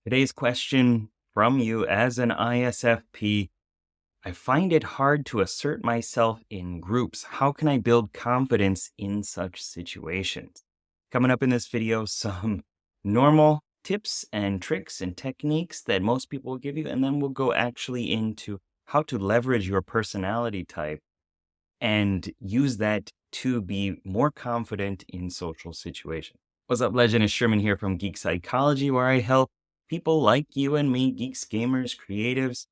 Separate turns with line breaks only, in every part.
Today's question from you as an ISFP. I find it hard to assert myself in groups. How can I build confidence in such situations? Coming up in this video, some normal tips and tricks and techniques that most people will give you, and then we'll go actually into how to leverage your personality type and use that to be more confident in social situations. What's up, legend? It's Sherman here from Geek Psychology, where I help people like you and me, geeks, gamers, creatives,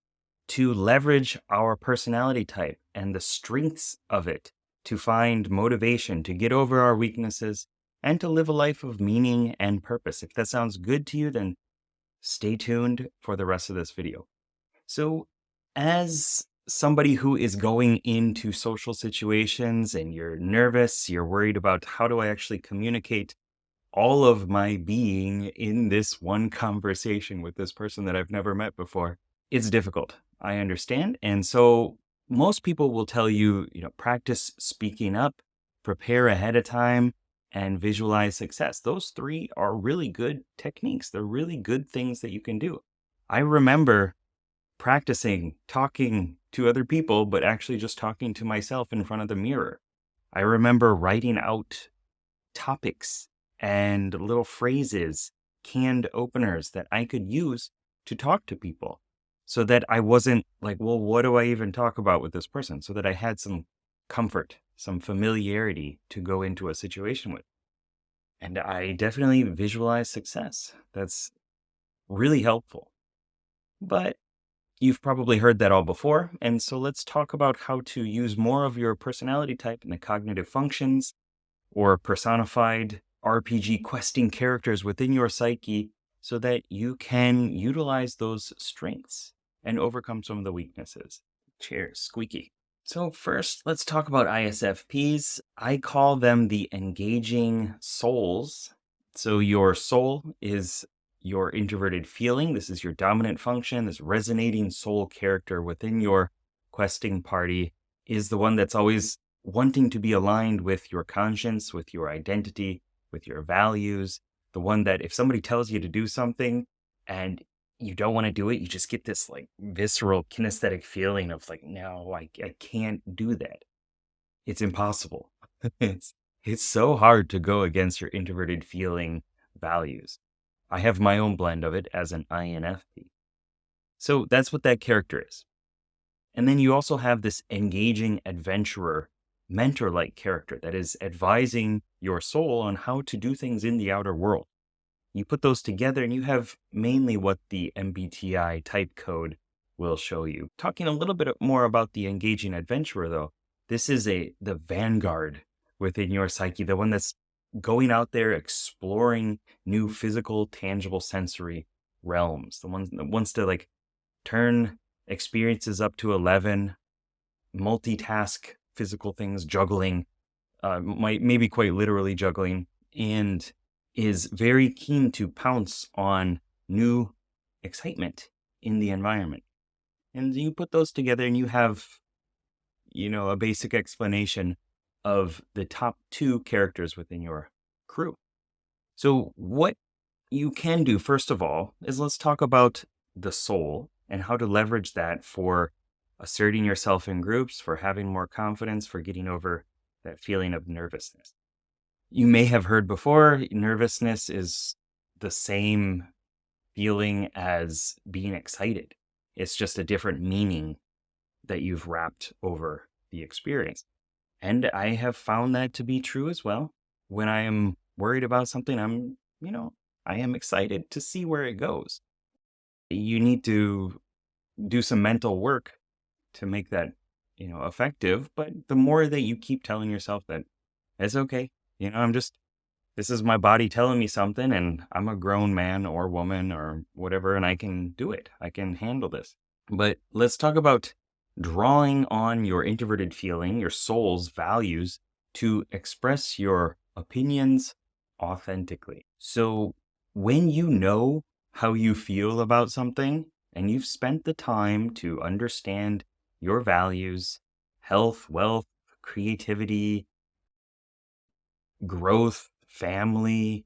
to leverage our personality type and the strengths of it to find motivation, to get over our weaknesses, and to live a life of meaning and purpose. If that sounds good to you, then stay tuned for the rest of this video. So, as somebody who is going into social situations and you're nervous, you're worried about how do I actually communicate all of my being in this one conversation with this person that I've never met before, it's difficult. I understand. And so most people will tell you, practice speaking up, prepare ahead of time, and visualize success. Those three are really good techniques. They're really good things that you can do. I remember practicing talking to other people, but actually just talking to myself in front of the mirror. I remember writing out topics and little phrases, canned openers that I could use to talk to people so that I wasn't like, well, what do I even talk about with this person? So that I had some comfort, some familiarity to go into a situation with. And I definitely visualize success. That's really helpful. But you've probably heard that all before. And so let's talk about how to use more of your personality type in the cognitive functions or personified RPG questing characters within your psyche so that you can utilize those strengths and overcome some of the weaknesses. Cheers, squeaky. So first, let's talk about ISFPs. I call them the engaging souls. So your soul is your introverted feeling. This is your dominant function. This resonating soul character within your questing party is the one that's always wanting to be aligned with your conscience, with your identity, with your values. The one that if somebody tells you to do something and you don't want to do it, you just get this like visceral kinesthetic feeling of like, no, I can't do that. It's impossible. It's so hard to go against your introverted feeling values. I have my own blend of it as an INFP. So that's what that character is. And then you also have this engaging adventurer, mentor-like character that is advising your soul on how to do things in the outer world. You put those together and you have mainly what the MBTI type code will show you. Talking a little bit more about the engaging adventurer though, this is the vanguard within your psyche, the one that's going out there exploring new physical, tangible, sensory realms, the one that wants to like turn experiences up to 11, multitask physical things, juggling, maybe quite literally juggling, and is very keen to pounce on new excitement in the environment. And you put those together and you have, a basic explanation of the top two characters within your crew. So what you can do, first of all, is let's talk about the soul and how to leverage that for asserting yourself in groups, for having more confidence, for getting over that feeling of nervousness. You may have heard before, nervousness is the same feeling as being excited. It's just a different meaning that you've wrapped over the experience. And I have found that to be true as well. When I am worried about something, I am excited to see where it goes. You need to do some mental work to make that, effective. But the more that you keep telling yourself that it's okay, this is my body telling me something and I'm a grown man or woman or whatever, and I can do it. I can handle this. But let's talk about drawing on your introverted feeling, your soul's values to express your opinions authentically. So when you know how you feel about something and you've spent the time to understand your values, health, wealth, creativity, growth, family,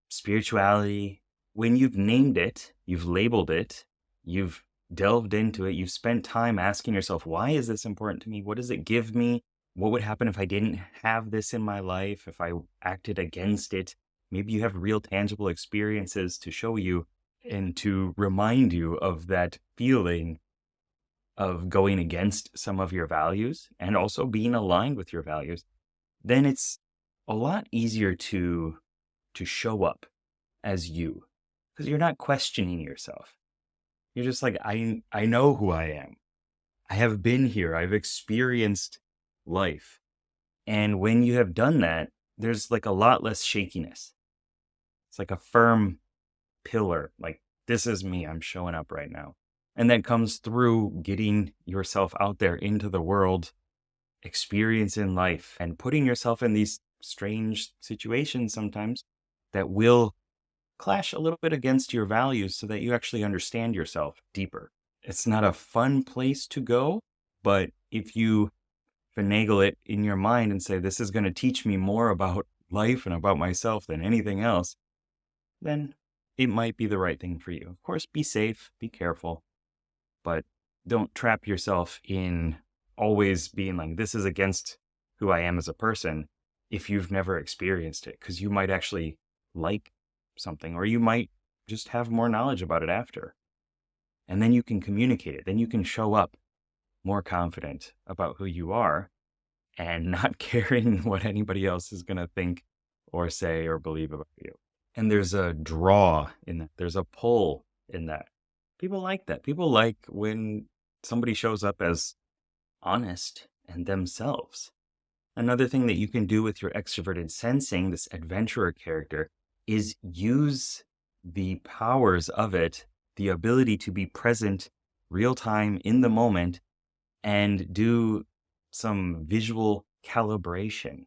spirituality, When you've named it, you've labeled it, you've delved into it, you've spent time asking yourself, why is this important to me? What does it give me? What would happen if I didn't have this in my life, if I acted against it? Maybe you have real tangible experiences to show you and to remind you of that feeling of going against some of your values and also being aligned with your values. Then it's a lot easier to show up as you because you're not questioning yourself. You're just like, I know who I am. I have been here. I've experienced life. And when you have done that, there's like a lot less shakiness. It's like a firm pillar. Like, this is me. I'm showing up right now. And that comes through getting yourself out there into the world, experiencing life, and putting yourself in these strange situations sometimes that will clash a little bit against your values so that you actually understand yourself deeper. It's not a fun place to go, but if you finagle it in your mind and say, this is going to teach me more about life and about myself than anything else, then it might be the right thing for you. Of course, be safe, be careful, but don't trap yourself in always being like, this is against who I am as a person if you've never experienced it, because you might actually like something, or you might just have more knowledge about it after. And then you can communicate it. Then you can show up more confident about who you are and not caring what anybody else is going to think or say or believe about you. And there's a draw in that. There's a pull in that. People like that. People like when somebody shows up as honest and themselves. Another thing that you can do with your extroverted sensing, this adventurer character, is use the powers of it, the ability to be present real time in the moment and do some visual calibration.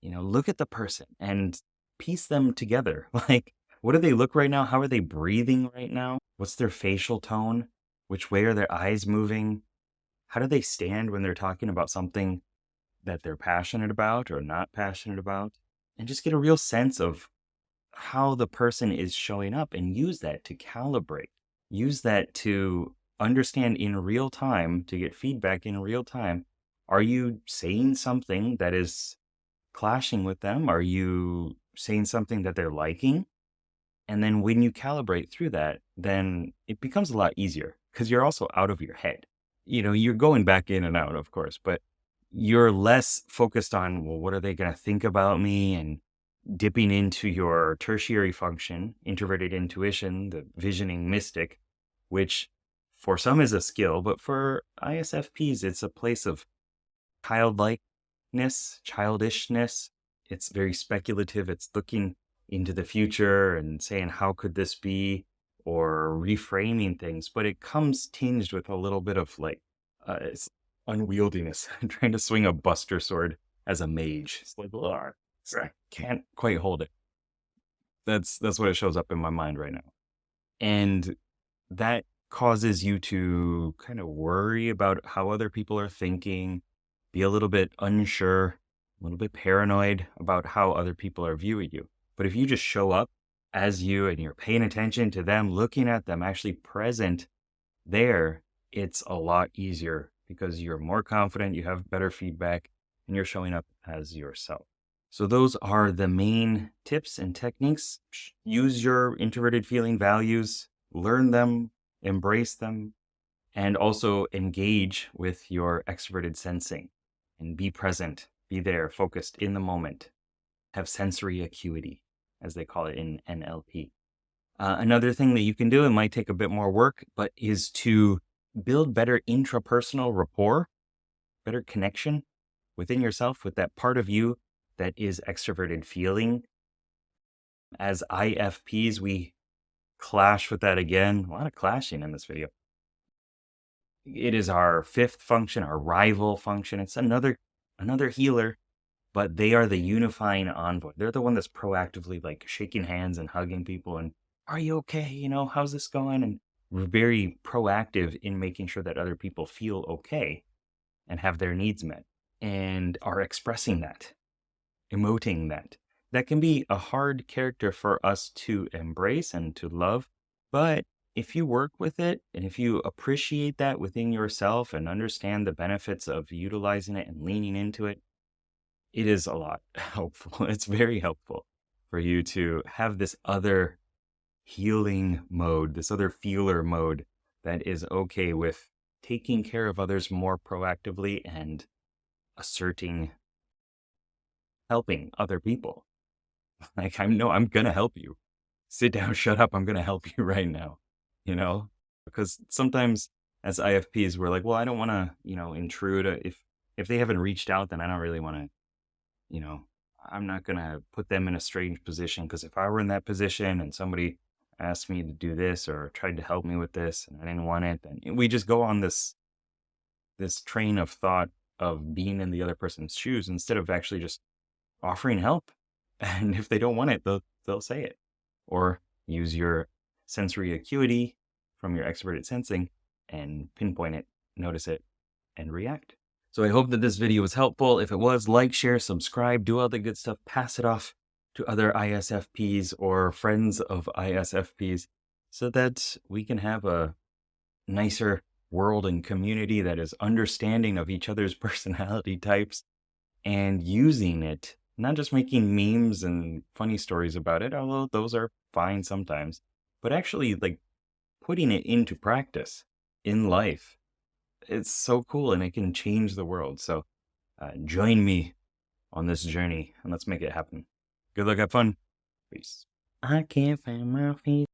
Look at the person and piece them together. Like, what do they look right now? How are they breathing right now? What's their facial tone? Which way are their eyes moving? How do they stand when they're talking about something that they're passionate about or not passionate about? And just get a real sense of how the person is showing up and use that to calibrate. Use that to understand in real time, to get feedback in real time. Are you saying something that is clashing with them? Are you saying something that they're liking? And then when you calibrate through that, then it becomes a lot easier because you're also out of your head. You're going back in and out, of course, but you're less focused on, well, what are they going to think about me? And dipping into your tertiary function, introverted intuition, the visioning mystic, which for some is a skill, but for ISFPs, it's a place of childlikeness, childishness. It's very speculative. It's looking into the future and saying, how could this be? Or reframing things, but it comes tinged with a little bit of it's unwieldiness. I'm trying to swing a buster sword as a mage. It's like, "Ugh, I can't quite hold it." That's what it shows up in my mind right now. And that causes you to kind of worry about how other people are thinking, be a little bit unsure, a little bit paranoid about how other people are viewing you. But if you just show up as you and you're paying attention to them, looking at them, actually present there, it's a lot easier because you're more confident, you have better feedback, and you're showing up as yourself. So those are the main tips and techniques. Use your introverted feeling values, learn them, embrace them, and also engage with your extroverted sensing and be present, be there, focused in the moment, have sensory acuity, as they call it in NLP. Another thing that you can do, it might take a bit more work, but is to build better intrapersonal rapport, better connection within yourself with that part of you that is extroverted feeling. As IFPs, we clash with that again. A lot of clashing in this video. It is our fifth function, our rival function. It's another healer, but they are the unifying envoy. They're the one that's proactively like shaking hands and hugging people and, are you okay? How's this going? And we're very proactive in making sure that other people feel okay and have their needs met and are expressing that, emoting that. that can be a hard character for us to embrace and to love. But if you work with it and if you appreciate that within yourself and understand the benefits of utilizing it and leaning into it, it is a lot helpful. It's very helpful for you to have this other healing mode, this other feeler mode that is okay with taking care of others more proactively and asserting helping other people. Like, I'm gonna help you. Sit down, shut up, I'm gonna help you right now. You know? Because sometimes as IFPs, we're like, well, I don't wanna, intrude. If they haven't reached out, then I don't really wanna, you know, I'm not gonna put them in a strange position. Because if I were in that position and somebody asked me to do this or tried to help me with this and I didn't want it, then we just go on this train of thought of being in the other person's shoes instead of actually just offering help. And if they don't want it, they'll say it. Or use your sensory acuity from your expert at sensing and pinpoint it, notice it, and react. So I hope that this video was helpful. If it was, like, share, subscribe, do all the good stuff, pass it off to other ISFPs or friends of ISFPs so that we can have a nicer world and community that is understanding of each other's personality types and using it, not just making memes and funny stories about it, although those are fine sometimes, but actually like putting it into practice in life. It's so cool and it can change the world. So join me on this journey and let's make it happen. Good luck, have fun. Peace. I can't find my feet.